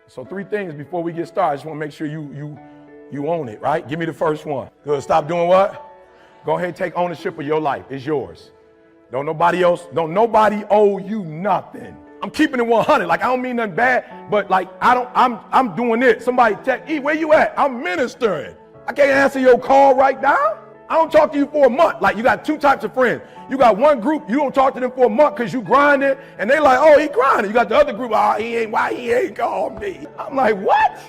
So 3 things before we get started. I just want to make sure you own it, right? Give me the first one. Good. Stop doing what? Go ahead and take ownership of your life. It's yours. Don't nobody owe you nothing. I'm keeping it 100. Like, I don't mean nothing bad, but like, I'm doing it. Somebody text, E, where you at? I'm ministering. I can't answer your call right now. I don't talk to you for a month. Like, you got 2 types of friends. You got one group, you don't talk to them for a month because you grinding, and they like, oh, he grinding. You got the other group, oh, why he ain't called me? I'm like, what?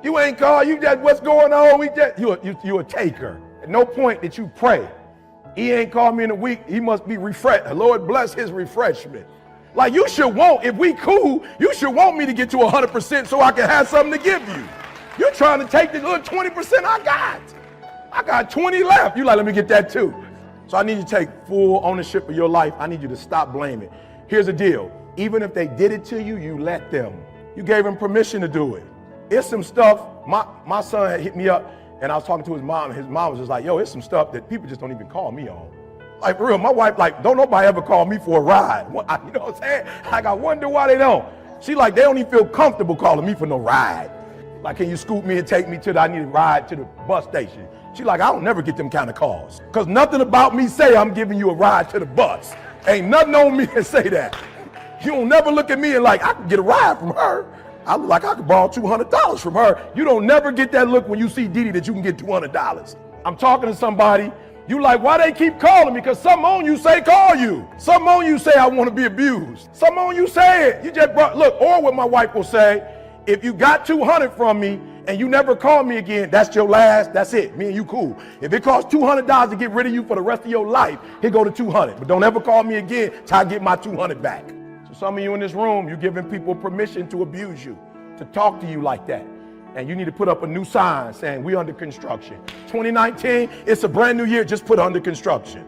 You ain't called, you just, what's going on? You a taker. At no point did you pray. He ain't called me in a week, he must be refreshed. The Lord bless his refreshment. Like, you should want, if we cool, you should want me to get to 100% so I can have something to give you. You're trying to take the little 20% I got. I got 20 left. You like, let me get that too. So I need you to take full ownership of your life. I need you to stop blaming. Here's the deal. Even if they did it to you, you let them. You gave them permission to do it. It's some stuff, my son had hit me up and I was talking to his mom, and his mom was just like, yo, it's some stuff that people just don't even call me on. Like, for real, my wife, like, don't nobody ever call me for a ride. You know what I'm saying? Like, I wonder why they don't. She like, they don't even feel comfortable calling me for no ride. Like, can you scoop me and take me I need a ride to the bus station? She like, I don't never get them kind of calls. Because nothing about me say I'm giving you a ride to the bus. Ain't nothing on me to say that. You don't never look at me and like, I can get a ride from her. I look like I could borrow $200 from her. You don't never get that look when you see Didi that you can get $200. I'm talking to somebody, you like, why they keep calling me? Because some on you say call you. Some on you say I want to be abused. Some on you say it. You just brought, look, or what my wife will say, if you got 200 from me and you never call me again, that's your last, that's it. Me and you cool. If it costs $200 to get rid of you for the rest of your life, here go to 200. But don't ever call me again till I get my 200 back. So some of you in this room, you're giving people permission to abuse you, to talk to you like that. And you need to put up a new sign saying we under construction. 2019, it's a brand new year, just put under construction.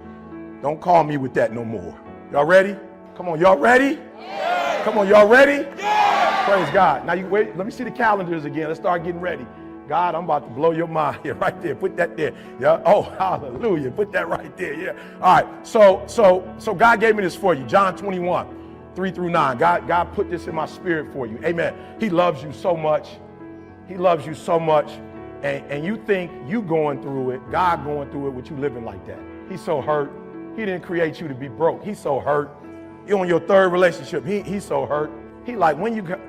Don't call me with that no more. Y'all ready? Come on, y'all ready? Yeah. Come on, y'all ready? Yeah. Praise God. Now you wait, let me see the calendars again. Let's start getting ready. God, I'm about to blow your mind here, right there. Put that there. Yeah. Oh, hallelujah. Put that right there. Yeah. All right. So God gave me this for you. John 21, 3-9. God put this in my spirit for you. Amen. He loves you so much. He loves you so much. And you think you going through it, God going through it with you living like that. He's so hurt. He didn't create you to be broke. He's so hurt. You're on your 3rd relationship. He's so hurt. He like,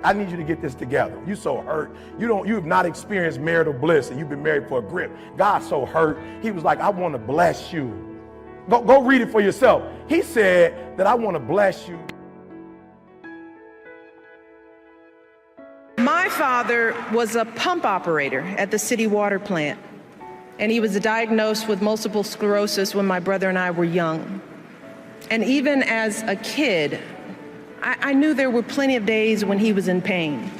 I need you to get this together. You so hurt. You've not experienced marital bliss and you've been married for a grip. God's so hurt. He was like, I want to bless you. Go read it for yourself. He said that I want to bless you. My father was a pump operator at the city water plant, and he was diagnosed with multiple sclerosis when my brother and I were young. And even as a kid, I knew there were plenty of days when he was in pain.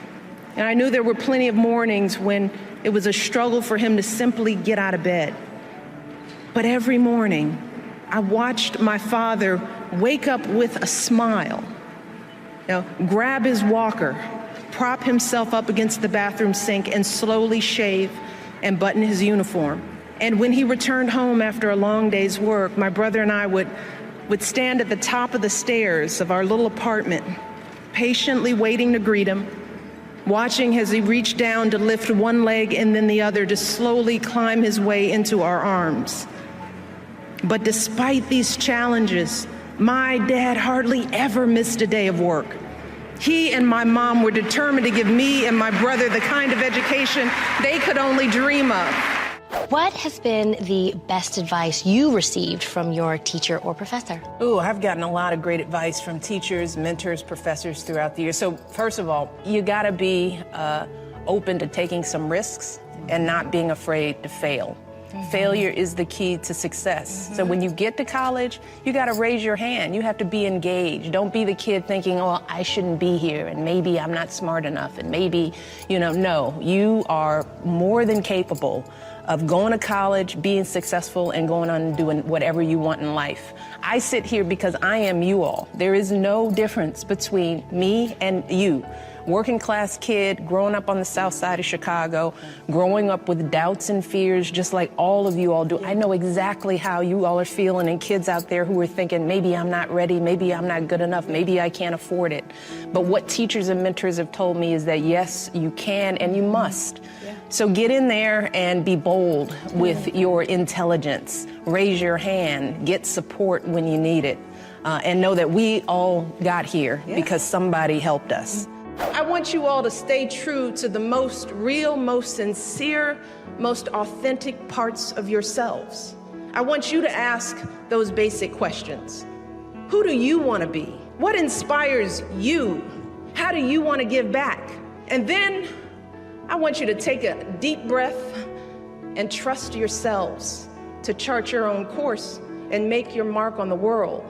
And I knew there were plenty of mornings when it was a struggle for him to simply get out of bed. But every morning, I watched my father wake up with a smile, grab his walker, prop himself up against the bathroom sink and slowly shave and button his uniform. And when he returned home after a long day's work, my brother and I would stand at the top of the stairs of our little apartment, patiently waiting to greet him, watching as he reached down to lift one leg and then the other to slowly climb his way into our arms. But despite these challenges, my dad hardly ever missed a day of work. He and my mom were determined to give me and my brother the kind of education they could only dream of. What has been the best advice you received from your teacher or professor? Oh, I've gotten a lot of great advice from teachers, mentors, professors throughout the years. So first of all, you gotta be open to taking some risks and not being afraid to fail. Failure is the key to success. So when you get to college, you got to raise your hand. You have to be engaged. Don't be the kid thinking, oh, I shouldn't be here, and maybe I'm not smart enough, and maybe, no. You are more than capable of going to college, being successful, and going on and doing whatever you want in life. I sit here because I am you all. There is no difference between me and you. working class kid, growing up on the south side of Chicago, growing up with doubts and fears, just like all of you all do. I know exactly how you all are feeling, and kids out there who are thinking, maybe I'm not ready, maybe I'm not good enough, maybe I can't afford it. But what teachers and mentors have told me is that yes, you can and you must. So get in there and be bold with your intelligence. Raise your hand, get support when you need it, and know that we all got here because somebody helped us. I want you all to stay true to the most real, most sincere, most authentic parts of yourselves. I want you to ask those basic questions. Who do you want to be? What inspires you? How do you want to give back? And then I want you to take a deep breath and trust yourselves to chart your own course and make your mark on the world.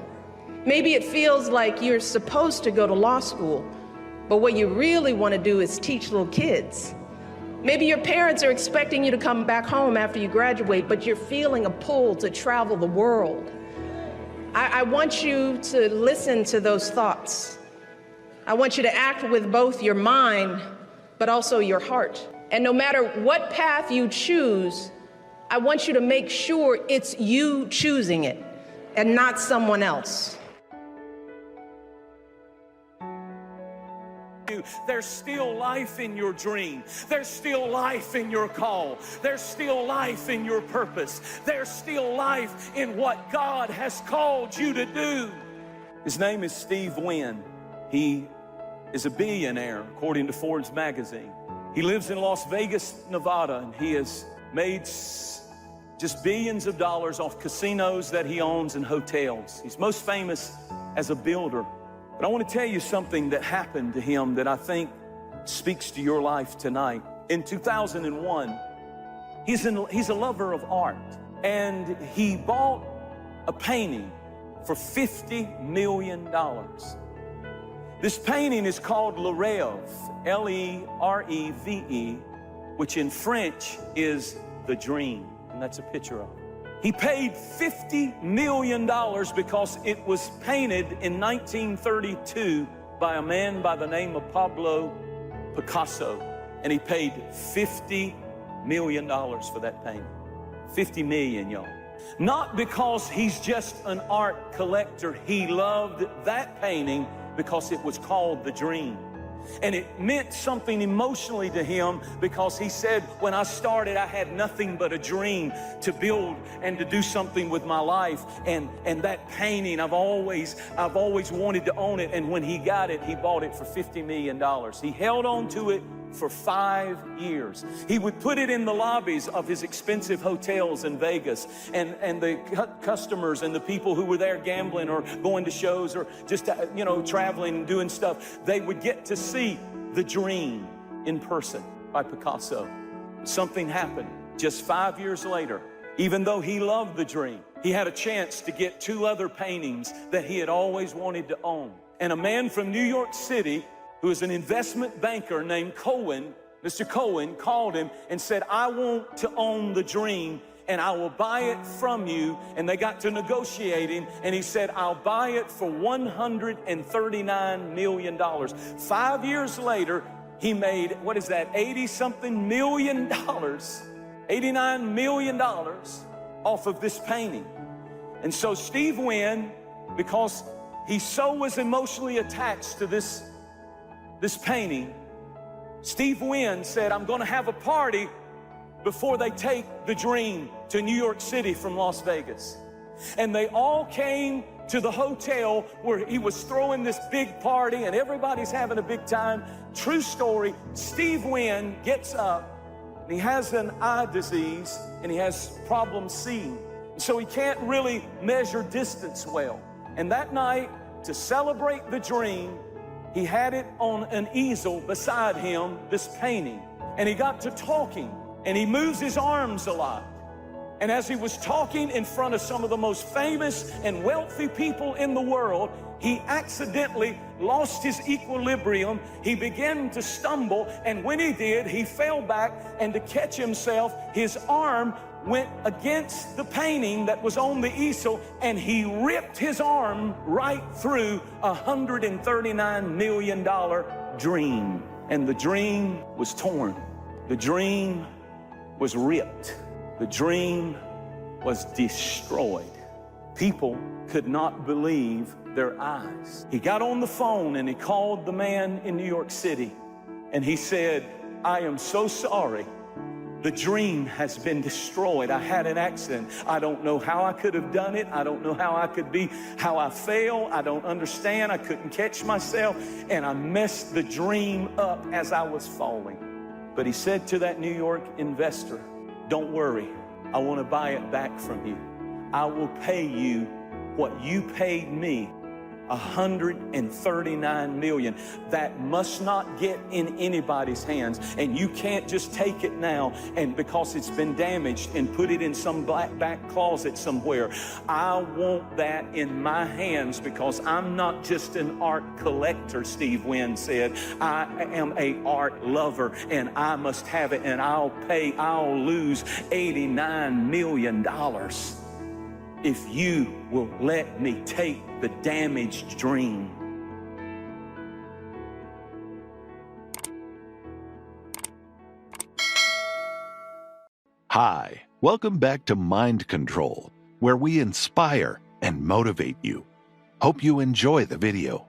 Maybe it feels like you're supposed to go to law school, but what you really want to do is teach little kids. Maybe your parents are expecting you to come back home after you graduate, but you're feeling a pull to travel the world. I want you to listen to those thoughts. I want you to act with both your mind, but also your heart. And no matter what path you choose, I want you to make sure it's you choosing it and not someone else. There's still life in your dream. There's still life in your call. There's still life in your purpose. There's still life in what God has called you to do. His name is Steve Wynn. He is a billionaire, according to Forbes magazine. He lives in Las Vegas, Nevada, and he has made just billions of dollars off casinos that he owns and hotels. He's most famous as a builder. But I want to tell you something that happened to him that I think speaks to your life tonight. In 2001, he's a lover of art, and he bought a painting for $50 million. This painting is called Le Rêve, L-E-R-E-V-E, which in French is the dream, and that's a picture of it. He paid $50 million because it was painted in 1932 by a man by the name of Pablo Picasso, and he paid $50 million for that painting. 50 million, y'all. Not because he's just an art collector. He loved that painting because it was called The Dream. And it meant something emotionally to him because he said, when I started, I had nothing but a dream to build and to do something with my life. And that painting, I've always wanted to own it. And when he got it, he bought it for $50 million. He held on to it for 5 years. He would put it in the lobbies of his expensive hotels in Vegas, and the customers and the people who were there gambling or going to shows or just traveling and doing stuff, they would get to see The Dream in person by Picasso. Something happened just 5 years later. Even though he loved The Dream, he had a chance to get 2 other paintings that he had always wanted to own. And a man from New York City who is an investment banker named Cohen, Mr. Cohen, called him and said, I want to own The Dream and I will buy it from you. And they got to negotiating, and he said, I'll buy it for $139 million. 5 years later, he made, what is that, 80-something million dollars, $89 million off of this painting. And so Steve Wynn, because he so was emotionally attached to this painting, Steve Wynn said, I'm going to have a party before they take The Dream to New York City from Las Vegas. And they all came to the hotel where he was throwing this big party and everybody's having a big time. True story, Steve Wynn gets up and he has an eye disease and he has problems seeing. So he can't really measure distance well. And that night, to celebrate The Dream, he had it on an easel beside him, this painting. And he got to talking, and he moves his arms a lot. And as he was talking in front of some of the most famous and wealthy people in the world, he accidentally lost his equilibrium. He began to stumble, and when he did, he fell back, and to catch himself, his arm went against the painting that was on the easel, and he ripped his arm right through a $139 million dream. And the dream was torn. The dream was ripped. The dream was destroyed. People could not believe their eyes. He got on the phone and he called the man in New York City, and he said, I am so sorry. The dream has been destroyed. I had an accident. I don't know how I could have done it. I don't know how I could be, how I fell. I don't understand. I couldn't catch myself, and I messed the dream up as I was falling. But he said to that New York investor, don't worry, I want to buy it back from you. I will pay you what you paid me, $139 million. That must not get in anybody's hands, and you can't just take it now and because it's been damaged and put it in some back closet somewhere. I want that in my hands because I'm not just an art collector, Steve Wynn said. I am an art lover, and I must have it, and I'll lose $89 million if you will let me take the damaged dream. Hi, welcome back to Mind Control, where we inspire and motivate you. Hope you enjoy the video.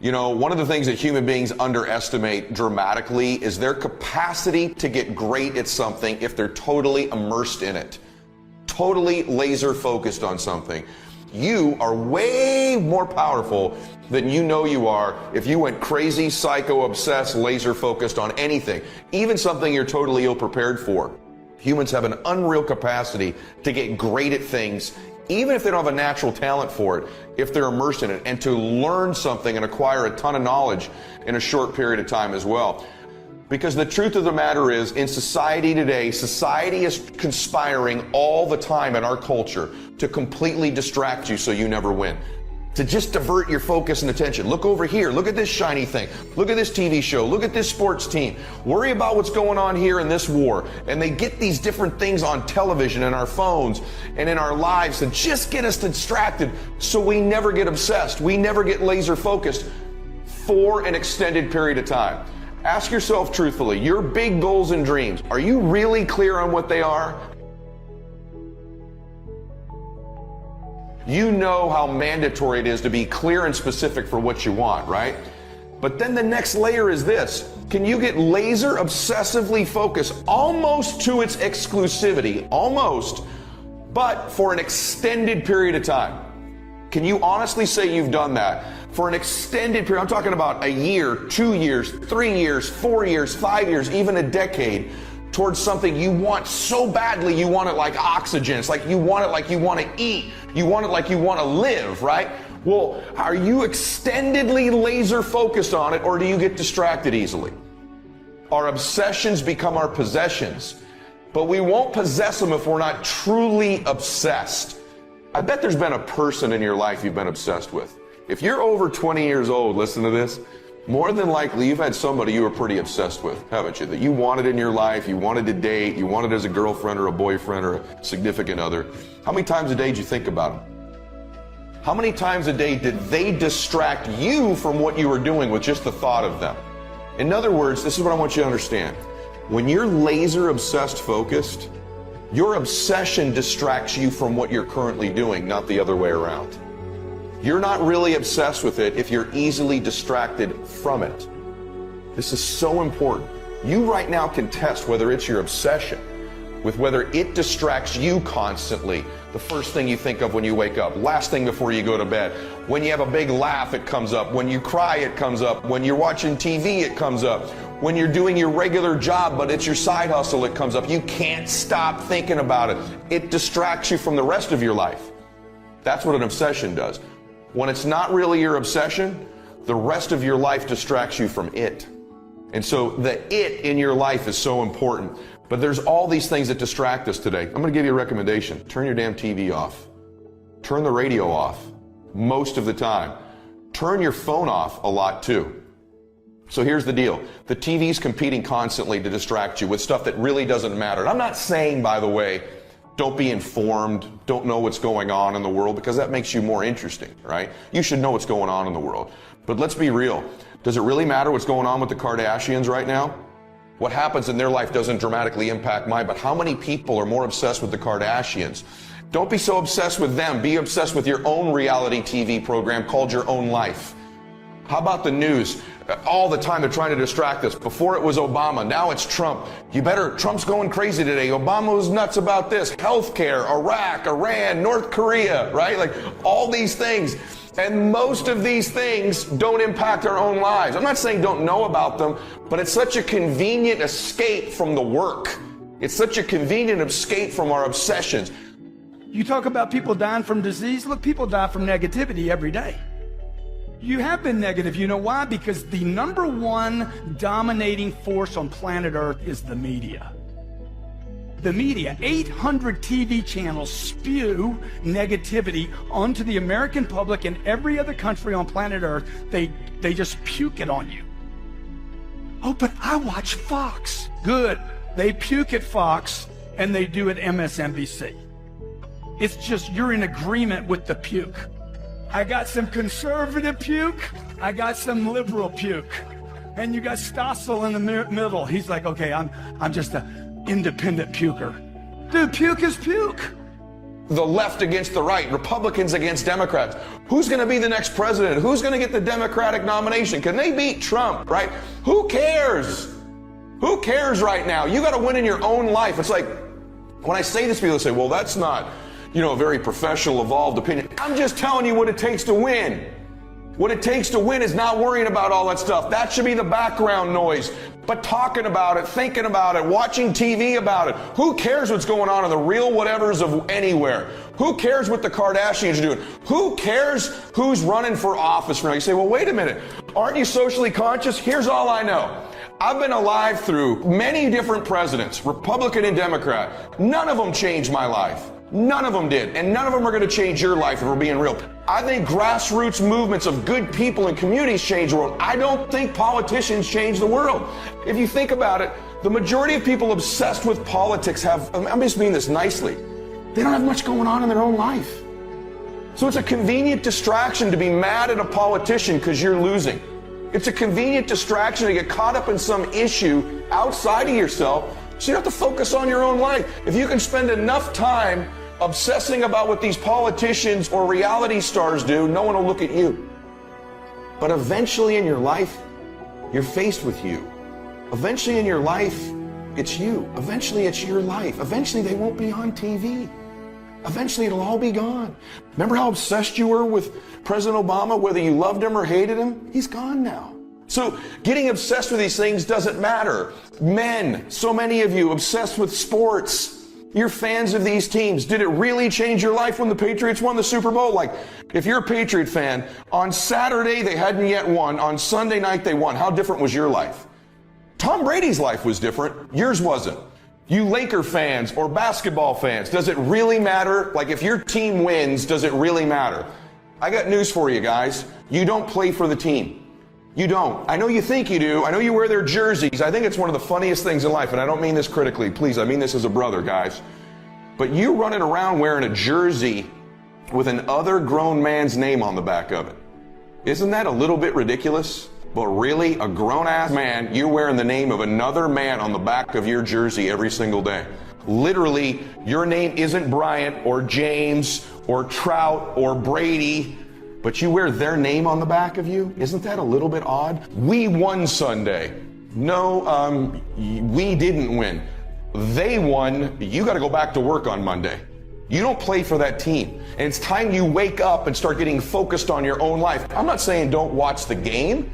You know, one of the things that human beings underestimate dramatically is their capacity to get great at something if they're totally immersed in it. Totally laser focused on something. You are way more powerful than you know you are if you went crazy, psycho, obsessed, laser focused on anything, even something you're totally ill prepared for. Humans have an unreal capacity to get great at things, even if they don't have a natural talent for it, if they're immersed in it, and to learn something and acquire a ton of knowledge in a short period of time as well. Because the truth of the matter is, in society today, society is conspiring all the time in our culture to completely distract you so you never win. To just divert your focus and attention. Look over here. Look at this shiny thing. Look at this TV show. Look at this sports team. Worry about what's going on here in this war. And they get these different things on television and our phones and in our lives to just get us distracted so we never get obsessed. We never get laser focused for an extended period of time. Ask yourself truthfully, your big goals and dreams, are you really clear on what they are? You know how mandatory it is to be clear and specific for what you want, right? But then the next layer is this. Can you get laser obsessively focused almost to its exclusivity, almost, but for an extended period of time? Can you honestly say you've done that for an extended period? I'm talking about a year, 2 years, 3 years, 4 years, 5 years, even a decade, towards something you want so badly. You want it like oxygen. It's like you want it like you want to eat. You want it like you want to live, right? Well, are you extendedly laser focused on it, or do you get distracted easily? Our obsessions become our possessions, but we won't possess them if we're not truly obsessed. I bet there's been a person in your life you've been obsessed with. If you're over 20 years old, listen to this, more than likely you've had somebody you were pretty obsessed with, haven't you? That you wanted in your life, you wanted to date, you wanted as a girlfriend or a boyfriend or a significant other. How many times a day did you think about them? How many times a day did they distract you from what you were doing with just the thought of them? In other words, this is what I want you to understand. When you're laser obsessed focused, your obsession distracts you from what you're currently doing, not the other way around. You're not really obsessed with it if you're easily distracted from it. This is so important. You right now can test whether it's your obsession with whether it distracts you constantly. The first thing you think of when you wake up, last thing before you go to bed. When you have a big laugh, it comes up. When you cry, it comes up. When you're watching TV, it comes up. When you're doing your regular job, but it's your side hustle, it comes up. You can't stop thinking about it. It distracts you from the rest of your life. That's what an obsession does. When it's not really your obsession, the rest of your life distracts you from it. And so the it in your life is so important. But there's all these things that distract us today. I'm going to give you a recommendation. Turn your damn TV off. Turn the radio off most of the time. Turn your phone off a lot too. So here's the deal. The TV's competing constantly to distract you with stuff that really doesn't matter. And I'm not saying, by the way, don't be informed, don't know what's going on in the world, because that makes you more interesting, right? You should know what's going on in the world. But let's be real. Does it really matter what's going on with the Kardashians right now? What happens in their life doesn't dramatically impact mine, but how many people are more obsessed with the Kardashians? Don't be so obsessed with them. Be obsessed with your own reality TV program called Your Own Life. How about the news? All the time they're trying to distract us. Before it was Obama, now it's Trump. Trump's going crazy today. Obama was nuts about this. Healthcare, Iraq, Iran, North Korea, right? Like all these things. And most of these things don't impact our own lives. I'm not saying don't know about them, but it's such a convenient escape from the work. It's such a convenient escape from our obsessions. You talk about people dying from disease. Look, people die from negativity every day. You have been negative. You know why? Because the number one dominating force on planet Earth is the media. The media, 800 TV channels spew negativity onto the American public and every other country on planet Earth. They just puke it on you. Oh, but I watch Fox. Good. They puke at Fox and they do at MSNBC. It's just you're in agreement with the puke. I got some conservative puke, I got some liberal puke, and you got Stossel in the middle. He's like, okay, I'm just an independent puker. Dude, puke is puke. The left against the right, Republicans against Democrats. Who's going to be the next president? Who's going to get the Democratic nomination? Can they beat Trump, right? Who cares? Who cares right now? You got to win in your own life. It's like, when I say this, people say, well, that's not, a very professional, evolved opinion. I'm just telling you what it takes to win. What it takes to win is not worrying about all that stuff. That should be the background noise. But talking about it, thinking about it, watching TV about it. Who cares what's going on in the real whatevers of anywhere? Who cares what the Kardashians are doing? Who cares who's running for office now? You say, well, wait a minute. Aren't you socially conscious? Here's all I know. I've been alive through many different presidents, Republican and Democrat. None of them changed my life. None of them did. And none of them are going to change your life if we're being real. I think grassroots movements of good people and communities change the world. I don't think politicians change the world. If you think about it, the majority of people obsessed with politics I'm just meaning this nicely, they don't have much going on in their own life. So it's a convenient distraction to be mad at a politician because you're losing. It's a convenient distraction to get caught up in some issue outside of yourself so you don't have to focus on your own life. If you can spend enough time obsessing about what these politicians or reality stars do, no one will look at you. But eventually in your life, you're faced with you. Eventually in your life, it's you. Eventually it's your life. Eventually they won't be on TV. Eventually it'll all be gone. Remember how obsessed you were with President Obama, whether you loved him or hated him? He's gone now. So getting obsessed with these things doesn't matter. Men, so many of you obsessed with sports. You're fans of these teams. Did it really change your life when the Patriots won the Super Bowl? Like, if you're a Patriot fan, on Saturday they hadn't yet won. On Sunday night they won. How different was your life? Tom Brady's life was different. Yours wasn't. You Laker fans or basketball fans, does it really matter? Like, if your team wins, does it really matter? I got news for you guys. You don't play for the team. You don't. I know you think you do. I know you wear their jerseys. I think it's one of the funniest things in life, and I don't mean this critically. Please, I mean this as a brother, guys. But you running around wearing a jersey with an other grown man's name on the back of it. Isn't that a little bit ridiculous? But really, a grown-ass man, you're wearing the name of another man on the back of your jersey every single day. Literally, your name isn't Bryant or James or Trout or Brady, but you wear their name on the back of you? Isn't that a little bit odd? We won Sunday. No, we didn't win. They won. You got to go back to work on Monday. You don't play for that team. And it's time you wake up and start getting focused on your own life. I'm not saying don't watch the game,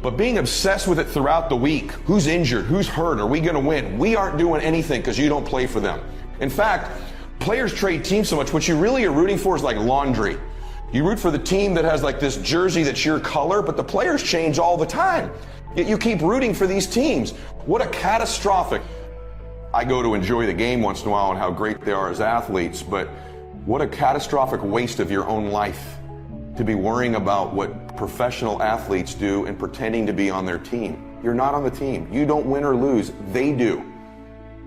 but being obsessed with it throughout the week. Who's injured? Who's hurt? Are we going to win? We aren't doing anything because you don't play for them. In fact, players trade teams so much. What you really are rooting for is like laundry. You root for the team that has like this jersey that's your color, but the players change all the time. Yet you keep rooting for these teams. What a catastrophic. I go to enjoy the game once in a while and how great they are as athletes, but what a catastrophic waste of your own life. to be worrying about what professional athletes do and pretending to be on their team. You're not on the team. You don't win or lose. They do,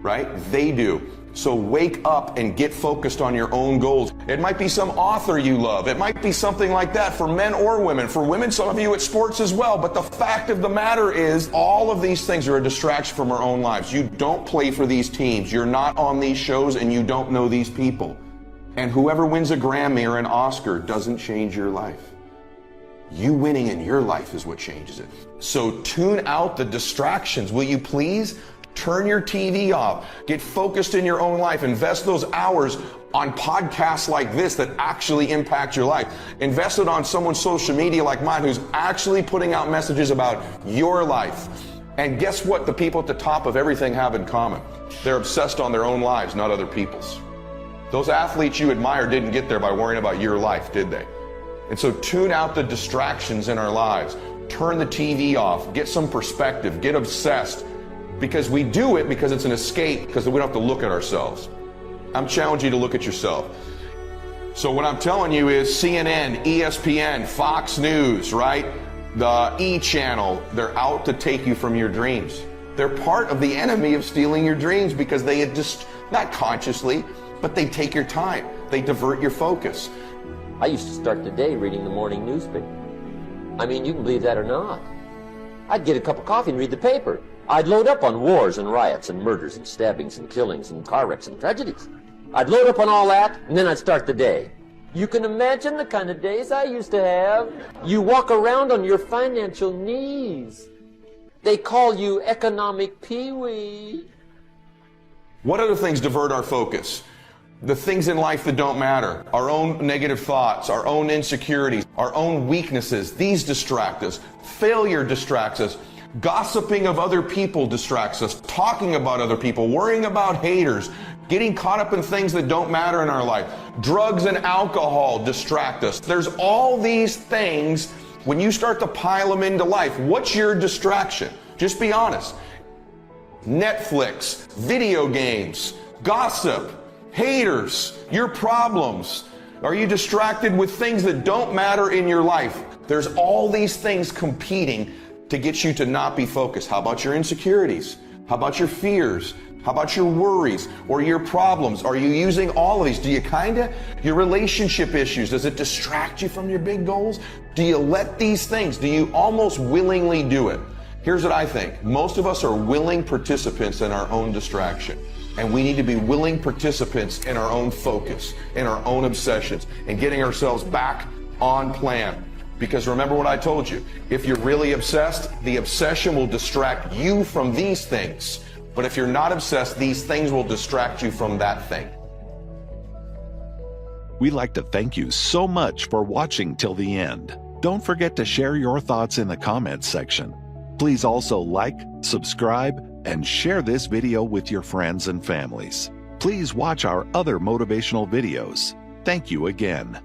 right? They do. So wake up and get focused on your own goals. It might be some author you love. It might be something like that for men or women. For women, some of you, it's sports as well. But the fact of the matter is, all of these things are a distraction from our own lives. You don't play for these teams. You're not on these shows, and you don't know these people. And whoever wins a Grammy or an Oscar doesn't change your life. You winning in your life is what changes it. So tune out the distractions, will you please? Turn your TV off. Get focused in your own life. Invest those hours on podcasts like this that actually impact your life. Invest it on someone's social media like mine who's actually putting out messages about your life. And guess what the people at the top of everything have in common? They're obsessed on their own lives, not other people's. Those athletes you admire didn't get there by worrying about your life, did they? And so tune out the distractions in our lives. Turn the TV off. Get some perspective. Get obsessed. Because we do it because it's an escape, because we don't have to look at ourselves. I'm challenging you to look at yourself. So what I'm telling you is CNN, ESPN, Fox News, right? The E! Channel, they're out to take you from your dreams. They're part of the enemy of stealing your dreams because they just, not consciously, but they take your time. They divert your focus. I used to start the day reading the morning newspaper. I mean, you can believe that or not. I'd get a cup of coffee and read the paper. I'd load up on wars and riots and murders and stabbings and killings and car wrecks and tragedies. I'd load up on all that, and then I'd start the day. You can imagine the kind of days I used to have. You walk around on your financial knees. They call you economic peewee. What other things divert our focus? The things in life that don't matter, our own negative thoughts, our own insecurities, our own weaknesses, these distract us. Failure distracts us. Gossiping of other people distracts us. Talking about other people, worrying about haters, getting caught up in things that don't matter in our life. Drugs and alcohol distract us. There's all these things. When you start to pile them into life, what's your distraction? Just be honest. Netflix, video games, gossip, haters, your problems. Are you distracted with things that don't matter in your life? There's all these things competing to get you to not be focused. How about your insecurities? How about your fears? How about your worries or your problems? Are you using all of these? Do you your relationship issues, does it distract you from your big goals? Do you let these things, do you almost willingly do it? Here's what I think. Most of us are willing participants in our own distraction. And we need to be willing participants in our own focus, in our own obsessions, and getting ourselves back on plan. Because remember what I told you, if you're really obsessed, the obsession will distract you from these things. But if you're not obsessed, these things will distract you from that thing. We'd like to thank you so much for watching till the end. Don't forget to share your thoughts in the comments section. Please also like, subscribe, and share this video with your friends and families. Please watch our other motivational videos. Thank you again.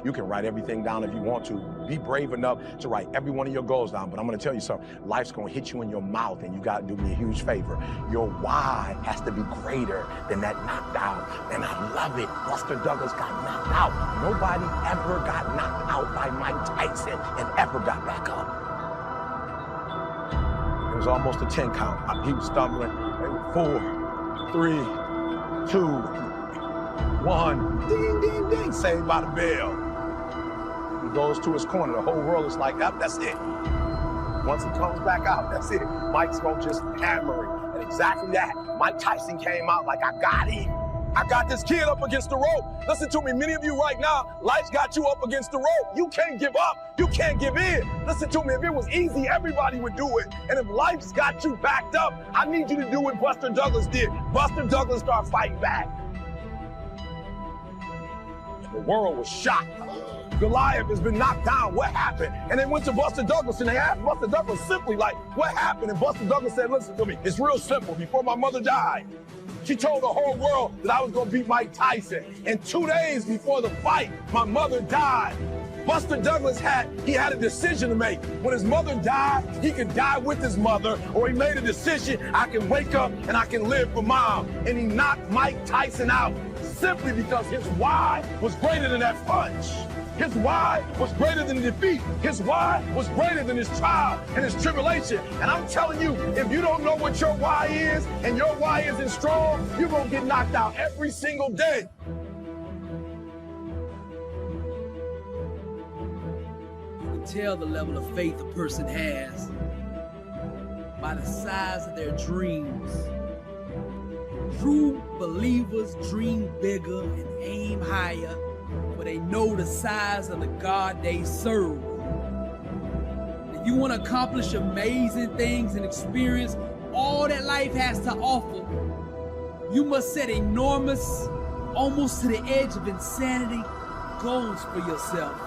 You can write everything down if you want to. Be brave enough to write every one of your goals down. But I'm going to tell you something. Life's going to hit you in your mouth, and you got to do me a huge favor. Your why has to be greater than that knockdown. And I love it. Buster Douglas got knocked out. Nobody ever got knocked out by Mike Tyson and ever got back up. It was almost a 10 count. He was stumbling. 4, 3, 2, 1. Ding, ding, ding. Saved by the bell. He goes to his corner. The whole world is like, oh, that's it. Once he comes back out, that's it. Mike's going to just hammer him. And exactly that. Mike Tyson came out like, I got him. I got this kid up against the rope. Listen to me, many of you right now, life's got you up against the rope. You can't give up. You can't give in. Listen to me, if it was easy, everybody would do it. And if life's got you backed up, I need you to do what Buster Douglas did. Buster Douglas started fighting back. The world was shocked. Goliath has been knocked down. What happened? And they went to Buster Douglas and they asked Buster Douglas simply like, what happened? And Buster Douglas said, listen to me, it's real simple. Before my mother died, she told the whole world that I was going to beat Mike Tyson. And 2 days before the fight, my mother died. Buster Douglas had a decision to make. When his mother died, he could die with his mother, or he made a decision, I can wake up and I can live for mom. And he knocked Mike Tyson out simply because his why was greater than that punch. His why was greater than defeat. His why was greater than his trial and his tribulation. And I'm telling you, if you don't know what your why is and your why isn't strong, you're going to get knocked out every single day. Tell the level of faith a person has by the size of their dreams. True believers dream bigger and aim higher, for they know the size of the God they serve. If you want to accomplish amazing things and experience all that life has to offer, you must set enormous, almost to the edge of insanity, goals for yourself.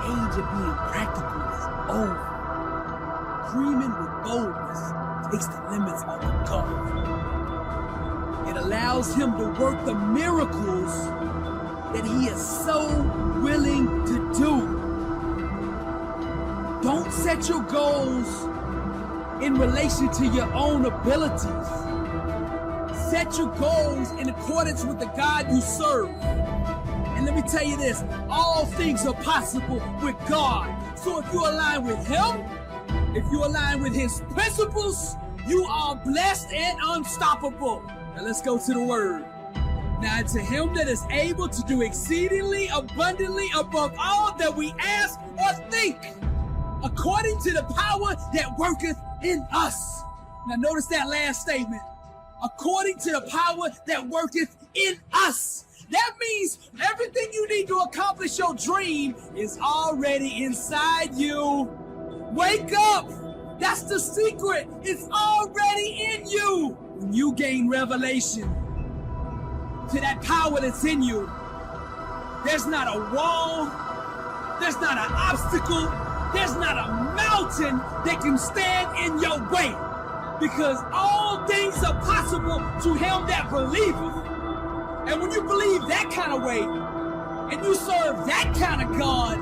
The age of being practical is over. Dreaming with boldness takes the limits off of God. It allows him to work the miracles that he is so willing to do. Don't set your goals in relation to your own abilities. Set your goals in accordance with the God you serve. And let me tell you this, all things are possible with God. So if you align with him, if you align with his principles, you are blessed and unstoppable. Now let's go to the word. Now to him that is able to do exceedingly abundantly above all that we ask or think, according to the power that worketh in us. Now notice that last statement. According to the power that worketh in us. That means everything you need to accomplish your dream is already inside you. Wake up! That's the secret. It's already in you. When you gain revelation to that power that's in you, there's not a wall, there's not an obstacle, there's not a mountain that can stand in your way. Because all things are possible to him that believeth. And when you believe that kind of way, and you serve that kind of God,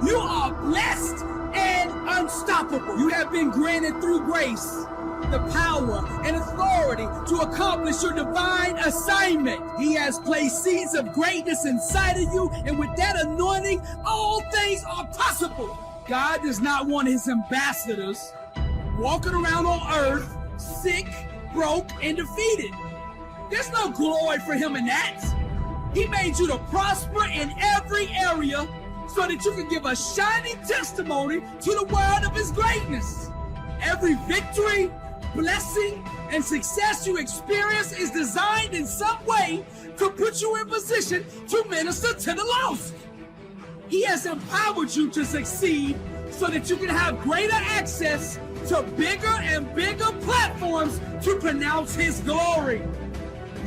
you are blessed and unstoppable. You have been granted through grace the power and authority to accomplish your divine assignment. He has placed seeds of greatness inside of you, and with that anointing, all things are possible. God does not want his ambassadors walking around on earth sick, broke, and defeated. There's no glory for him in that. He made you to prosper in every area so that you can give a shining testimony to the world of his greatness. Every victory, blessing, and success you experience is designed in some way to put you in position to minister to the lost. He has empowered you to succeed so that you can have greater access to bigger and bigger platforms to pronounce his glory.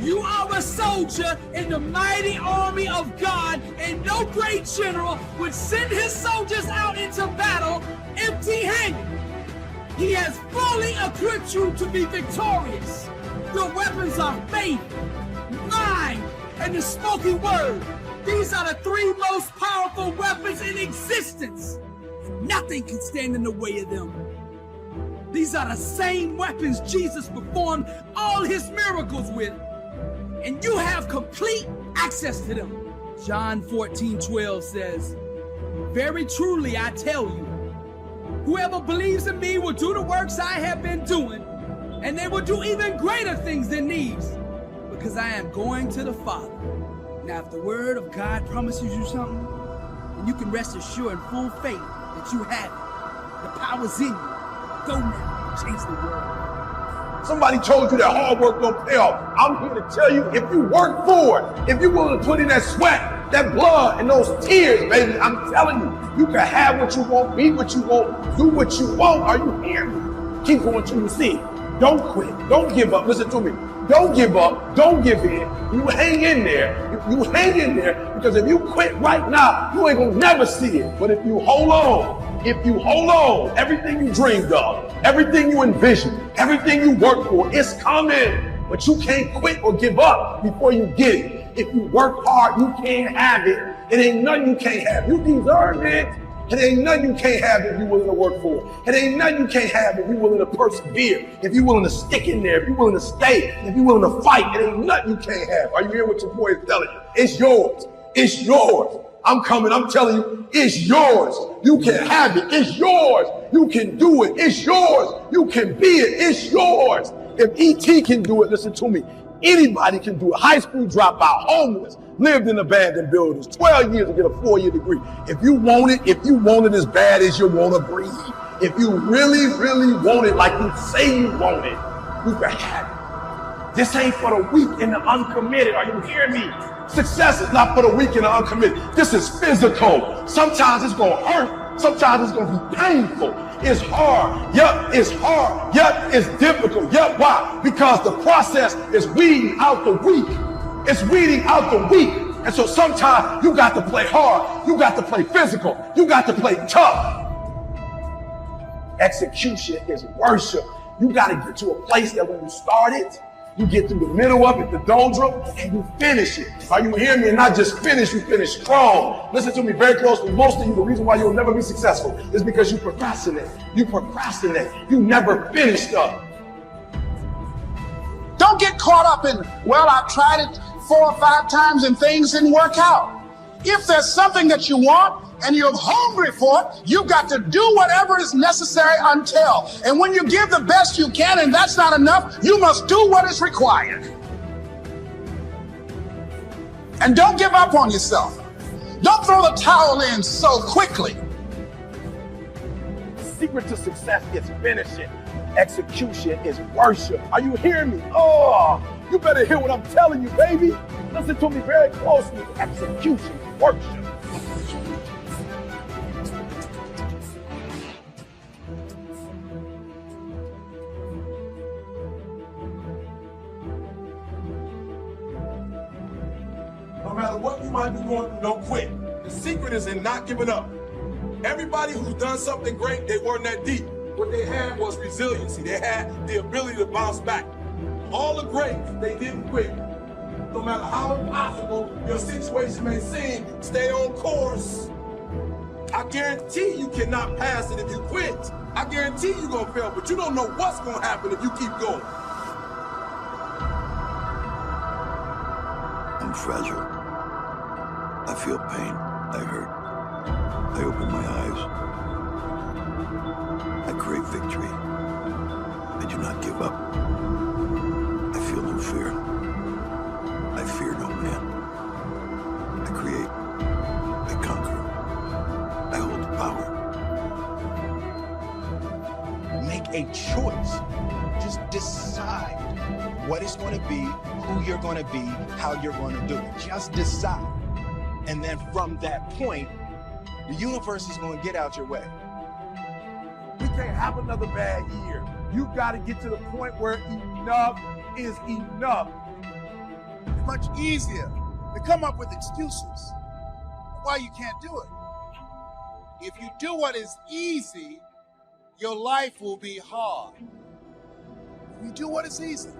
You are a soldier in the mighty army of God, and no great general would send his soldiers out into battle empty-handed. He has fully equipped you to be victorious. Your weapons are faith, mind, and the spoken word. These are the three most powerful weapons in existence. Nothing can stand in the way of them. These are the same weapons Jesus performed all his miracles with, and you have complete access to them. John 14:12 says, very truly I tell you, whoever believes in me will do the works I have been doing, and they will do even greater things than these, because I am going to the Father. Now, if the word of God promises you something, then you can rest assured in full faith that you have it. The power's in you. Go now, change the world. Somebody told you that hard work don't pay off. I'm here to tell you, if you work for it, if you're willing to put in that sweat, that blood, and those tears, baby, I'm telling you, you can have what you want, be what you want, do what you want. Are you hearing me? Keep going till you see it. Don't quit. Don't give up. Listen to me. Don't give up. Don't give in. You hang in there. You hang in there, because if you quit right now, you ain't gonna never see it. But if you hold on, everything you dreamed of, everything you envisioned, everything you worked for, it's coming. But you can't quit or give up before you get it. If you work hard, you can have it. It ain't nothing you can't have. You deserve it. It ain't nothing you can't have if you're willing to work for it. It ain't nothing you can't have if you're willing to persevere, if you're willing to stick in there, if you're willing to stay, if you're willing to fight. It ain't nothing you can't have. Are you hearing what your boy is telling you? It's yours. It's yours. I'm coming. I'm telling you, it's yours. You can have it. It's yours. You can do it. It's yours. You can be it. It's yours. If E.T. can do it, listen to me. Anybody can do it. High school dropout, homeless, lived in abandoned buildings, 12 years to get a 4-year degree. If you want it as bad as you want to breathe, if you really, really want it like you say you want it, you can have it. This ain't for the weak and the uncommitted. Are you hearing me? Success is not for the weak and the uncommitted. This is physical. Sometimes it's going to hurt. Sometimes it's going to be painful. It's hard. Yep, it's hard. Yep, it's difficult. Yep, why? Because the process is weeding out the weak. It's weeding out the weak. And so sometimes you got to play hard. You got to play physical. You got to play tough. Execution is worship. You got to get to a place that when you start it, you get through the middle of it, the doldrum, and you finish it. Are you hearing me? And not just finish, you finish strong. Listen to me very closely. Most of you, the reason why you'll never be successful is because you procrastinate. You procrastinate. You never finished up. Don't get caught up in, well, I've tried it 4 or 5 times and things didn't work out. If there's something that you want and you're hungry for it, you've got to do whatever is necessary until. And when you give the best you can and that's not enough, you must do what is required. And don't give up on yourself. Don't throw the towel in so quickly. The secret to success is finishing. Execution is worship. Are you hearing me? Oh, you better hear what I'm telling you, baby. Listen to me very closely. Execution is worship. No matter what you might be going through, don't quit. The secret is in not giving up. Everybody who's done something great, they weren't that deep. What they had was resiliency. They had the ability to bounce back. All the greats, they didn't quit. No matter how impossible your situation may seem, stay on course. I guarantee you cannot pass it if you quit. I guarantee you're gonna fail, but you don't know what's gonna happen if you keep going. I'm fragile. I feel pain. I hurt. I open my eyes. I crave victory. I do not give up. I feel no fear. I fear no man. I create. I conquer. I hold the power. Make a choice. Just decide what it's going to be, who you're going to be, how you're going to do it. Just decide. And then from that point, the universe is going to get out your way. We can't have another bad year. You got to get to the point where enough is enough. It's much easier to come up with excuses why you can't do it. If you do what is easy, your life will be hard. If you do what is easy,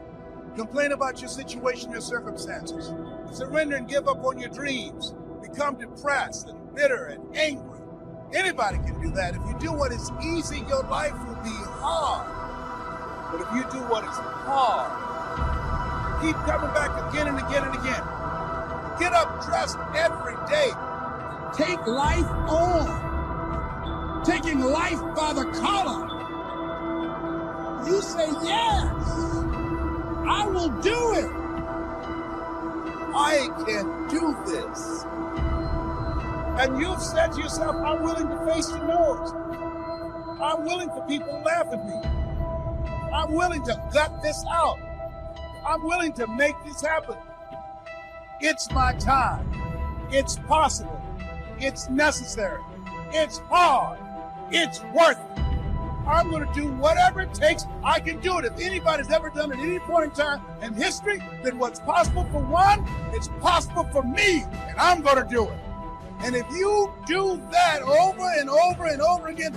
complain about your situation, your circumstances, surrender and give up on your dreams, become depressed and bitter and angry. Anybody can do that. If you do what is easy, your life will be hard. But if you do what is hard, keep coming back again and again and again. Get up dressed every day. Take life on. Taking life by the collar. You say, yes, I will do it. I can do this. And you've said to yourself, I'm willing to face the noise. I'm willing for people to laugh at me. I'm willing to gut this out. I'm willing to make this happen. It's my time. It's possible. It's necessary. It's hard. It's worth it. I'm going to do whatever it takes. I can do it. If anybody's ever done it at any point in time in history, then what's possible for one, it's possible for me, and I'm going to do it. And if you do that over and over and over again,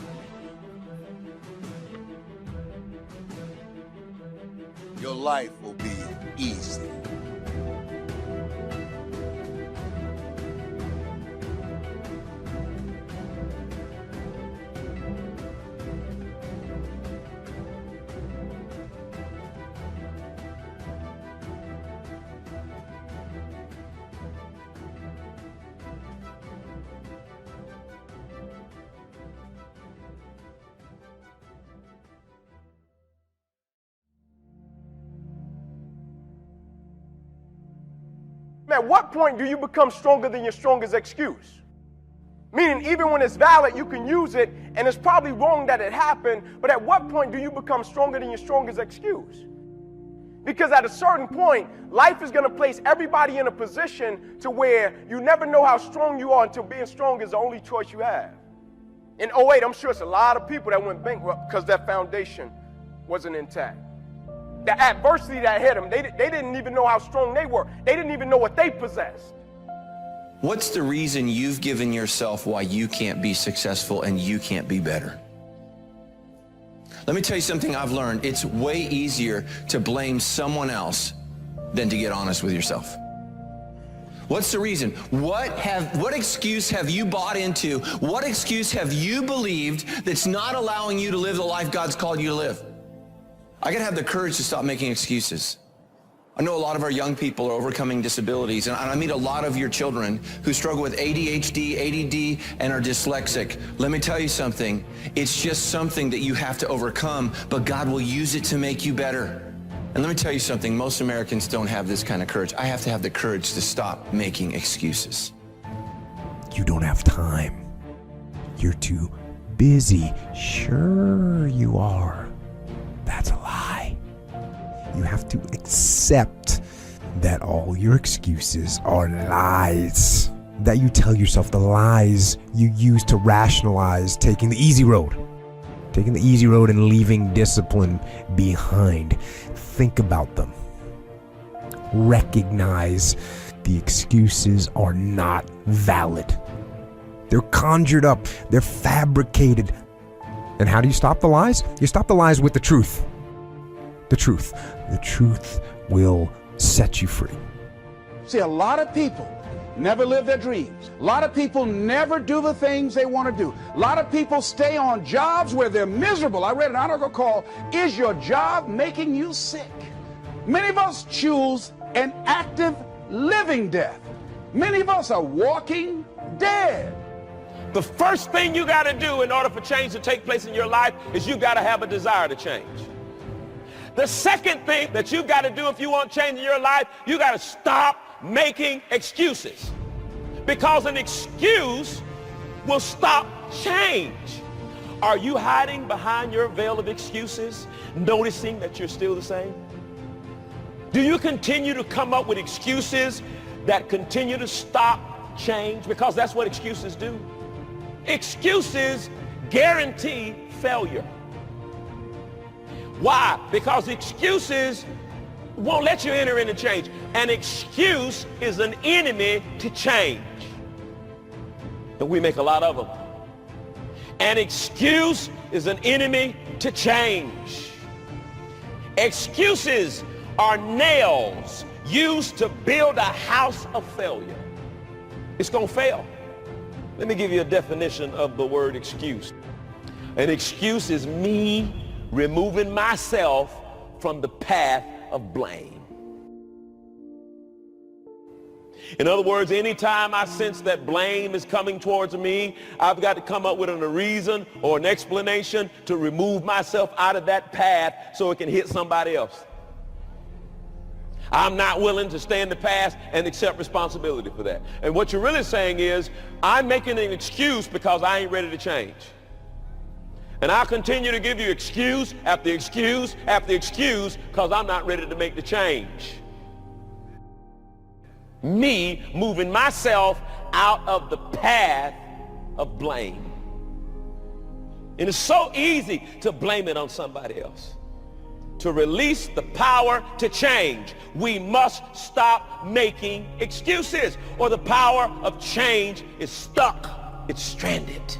your life will be easy. At what point do you become stronger than your strongest excuse? Meaning, even when it's valid, you can use it, and it's probably wrong that it happened, but at what point do you become stronger than your strongest excuse? Because at a certain point, life is going to place everybody in a position to where you never know how strong you are until being strong is the only choice you have. In 08, I'm sure it's a lot of people that went bankrupt because that foundation wasn't intact. The adversity that hit them, they didn't even know how strong they were. They didn't even know what they possessed. What's the reason you've given yourself why you can't be successful and you can't be better? Let me tell you something I've learned. It's way easier to blame someone else than to get honest with yourself. What's the reason? What excuse have you bought into? What excuse have you believed that's not allowing you to live the life God's called you to live? I gotta have the courage to stop making excuses. I know a lot of our young people are overcoming disabilities, and I meet a lot of your children who struggle with ADHD, ADD, and are dyslexic. Let me tell you something. It's just something that you have to overcome, but God will use it to make you better. And let me tell you something. Most Americans don't have this kind of courage. I have to have the courage to stop making excuses. You don't have time. You're too busy. Sure you are. That's a lie. You have to accept that all your excuses are lies. That you tell yourself, the lies you use to rationalize taking the easy road. Taking the easy road and leaving discipline behind. Think about them. Recognize the excuses are not valid. They're conjured up. They're fabricated. And how do you stop the lies? You stop the lies with the truth. The truth. The truth will set you free. See, a lot of people never live their dreams. A lot of people never do the things they want to do. A lot of people stay on jobs where they're miserable. I read an article called, "Is Your Job Making You Sick?" Many of us choose an active living death. Many of us are walking dead. The first thing you got to do in order for change to take place in your life is you got to have a desire to change. The second thing that you got to do if you want change in your life, you got to stop making excuses. Because an excuse will stop change. Are you hiding behind your veil of excuses, noticing that you're still the same? Do you continue to come up with excuses that continue to stop change? Because that's what excuses do. Excuses guarantee failure. Why? Because excuses won't let you enter into change. An excuse is an enemy to change. And we make a lot of them. An excuse is an enemy to change. Excuses are nails used to build a house of failure. It's going to fail. Let me give you a definition of the word excuse. An excuse is me removing myself from the path of blame. In other words, anytime I sense that blame is coming towards me, I've got to come up with a reason or an explanation to remove myself out of that path so it can hit somebody else. I'm not willing to stay in the past and accept responsibility for that. And what you're really saying is, I'm making an excuse because I ain't ready to change. And I'll continue to give you excuse after excuse after excuse because I'm not ready to make the change. Me moving myself out of the path of blame. And it's so easy to blame it on somebody else. To release the power to change, we must stop making excuses, or the power of change is stuck. It's stranded.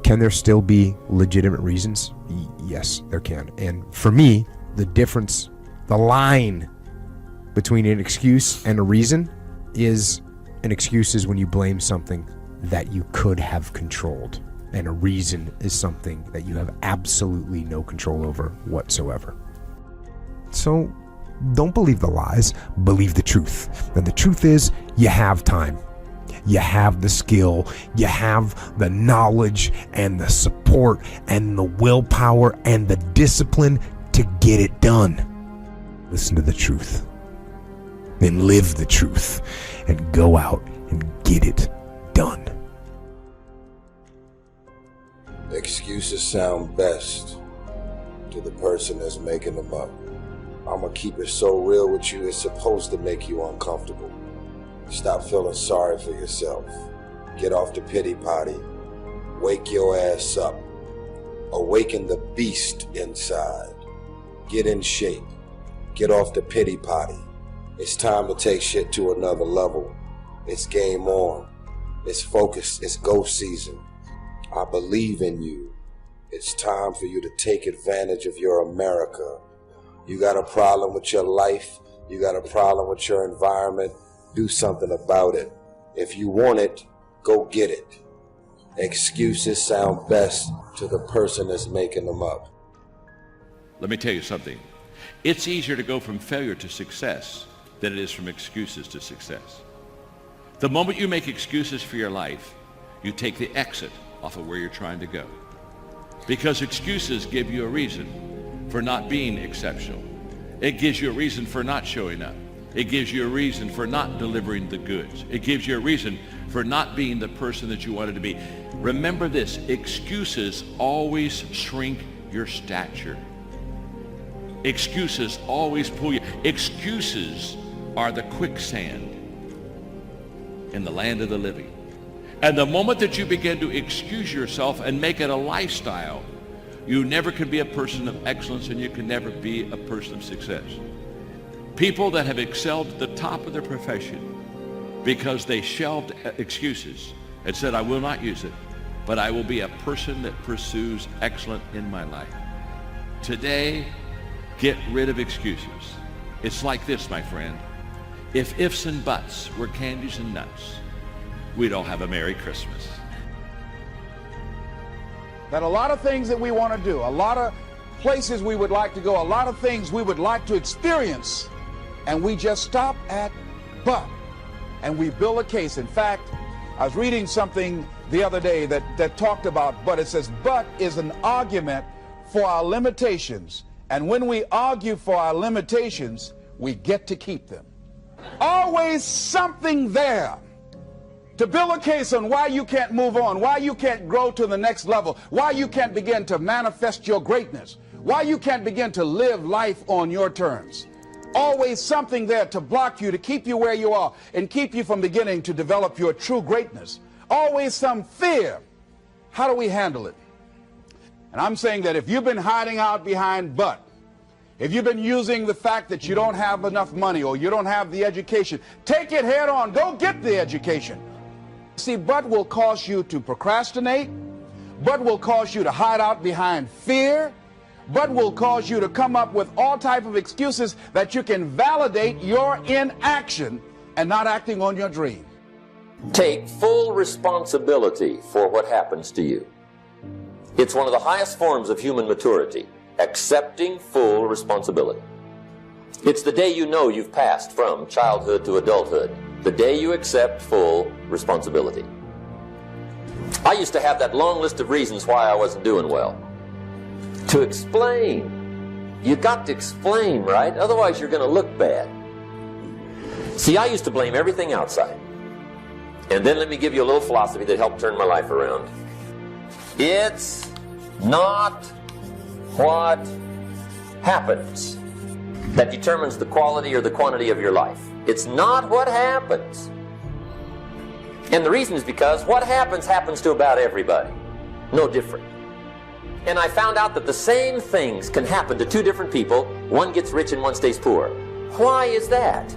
Can there still be legitimate reasons? Yes, there can. And for me, the difference, the line between an excuse and a reason is, an excuse is when you blame something that you could have controlled. And a reason is something that you have absolutely no control over whatsoever. So don't believe the lies, believe the truth. And the truth is, you have time. You have the skill, you have the knowledge and the support and the willpower and the discipline to get it done. Listen to the truth. then live the truth and go out and get it done. Excuses sound best to the person that's making them up. I'm gonna keep it so real with you, it's supposed to make you uncomfortable. Stop feeling sorry for yourself. Get off the pity potty. Wake your ass up. Awaken the beast inside. Get in shape. Get off the pity potty. It's time to take shit to another level. It's game on. It's focus. It's go season. I believe in you. It's time for you to take advantage of your America. You got a problem with your life. You got a problem with your environment. Do something about it. If you want it, go get it. Excuses sound best to the person that's making them up. Let me tell you something. It's easier to go from failure to success than it is from excuses to success. The moment you make excuses for your life, you take the exit off of where you're trying to go. Because excuses give you a reason for not being exceptional. It gives you a reason for not showing up. It gives you a reason for not delivering the goods. It gives you a reason for not being the person that you wanted to be. Remember this, excuses always shrink your stature. Excuses always pull you. Excuses are the quicksand in the land of the living. And the moment that you begin to excuse yourself and make it a lifestyle, you never can be a person of excellence and you can never be a person of success. People that have excelled at the top of their profession because they shelved excuses and said, I will not use it, but I will be a person that pursues excellence in my life. Today, get rid of excuses. It's like this, my friend. If ifs and buts were candies and nuts, we'd all have a Merry Christmas. That a lot of things that we want to do, a lot of places we would like to go, a lot of things we would like to experience, and we just stop at but, and we build a case. In fact, I was reading something the other day that talked about but. It says but is an argument for our limitations, and when we argue for our limitations, we get to keep them. Always something there to build a case on why you can't move on, why you can't grow to the next level, why you can't begin to manifest your greatness, why you can't begin to live life on your terms. Always something there to block you, to keep you where you are, and keep you from beginning to develop your true greatness. Always some fear. How do we handle it? And I'm saying that if you've been hiding out behind but, if you've been using the fact that you don't have enough money or you don't have the education, take it head on. Go get the education. See, but will cause you to procrastinate, but will cause you to hide out behind fear, but will cause you to come up with all type of excuses that you can validate your inaction and not acting on your dream. Take full responsibility for what happens to you. It's one of the highest forms of human maturity, accepting full responsibility. It's the day you know you've passed from childhood to adulthood, the day you accept full responsibility. I used to have that long list of reasons why I wasn't doing well. To explain. You got to explain, right? Otherwise you're going to look bad. See, I used to blame everything outside. And then let me give you a little philosophy that helped turn my life around. It's not what happens that determines the quality or the quantity of your life. It's not what happens. And the reason is because what happens to about everybody. No different. And I found out that the same things can happen to two different people. One gets rich and one stays poor. Why is that?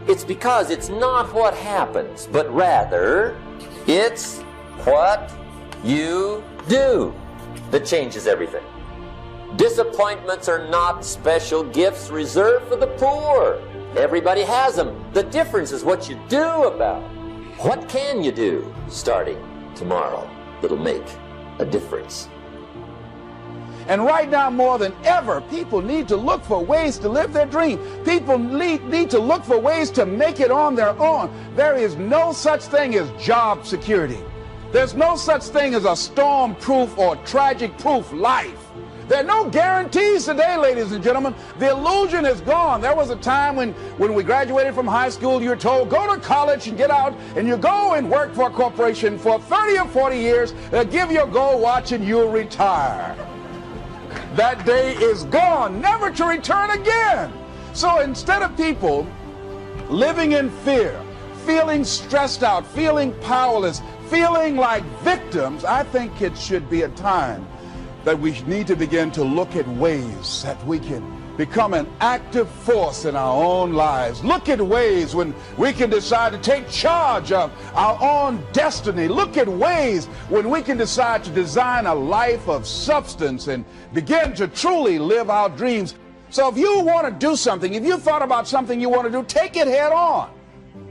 It's because it's not what happens, but rather it's what you do that changes everything. Disappointments are not special gifts reserved for the poor. Everybody has them. The difference is what you do about it. What can you do starting tomorrow that'll make a difference? And right now, more than ever, people need to look for ways to live their dream. People need to look for ways to make it on their own. There is no such thing as job security. There's no such thing as a storm-proof or tragic-proof life. There are no guarantees today, ladies and gentlemen. The illusion is gone. There was a time when we graduated from high school, you were told, go to college and get out, and you go and work for a corporation for 30 or 40 years, they'll give you a gold watch and you'll retire. That day is gone, never to return again. So instead of people living in fear, feeling stressed out, feeling powerless, feeling like victims, I think it should be a time that we need to begin to look at ways that we can become an active force in our own lives. Look at ways when we can decide to take charge of our own destiny. Look at ways when we can decide to design a life of substance and begin to truly live our dreams. So if you want to do something, if you thought about something you want to do, take it head on.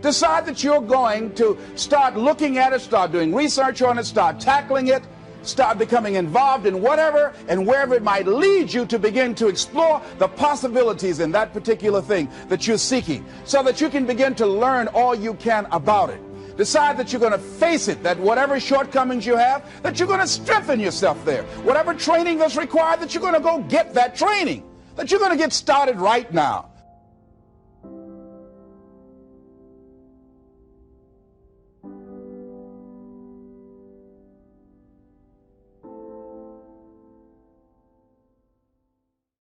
Decide that you're going to start looking at it, start doing research on it, start tackling it, start becoming involved in whatever and wherever it might lead you to begin to explore the possibilities in that particular thing that you're seeking, so that you can begin to learn all you can about it. Decide that you're going to face it, that whatever shortcomings you have, that you're going to strengthen yourself there. Whatever training that's required, that you're going to go get that training, that you're going to get started right now.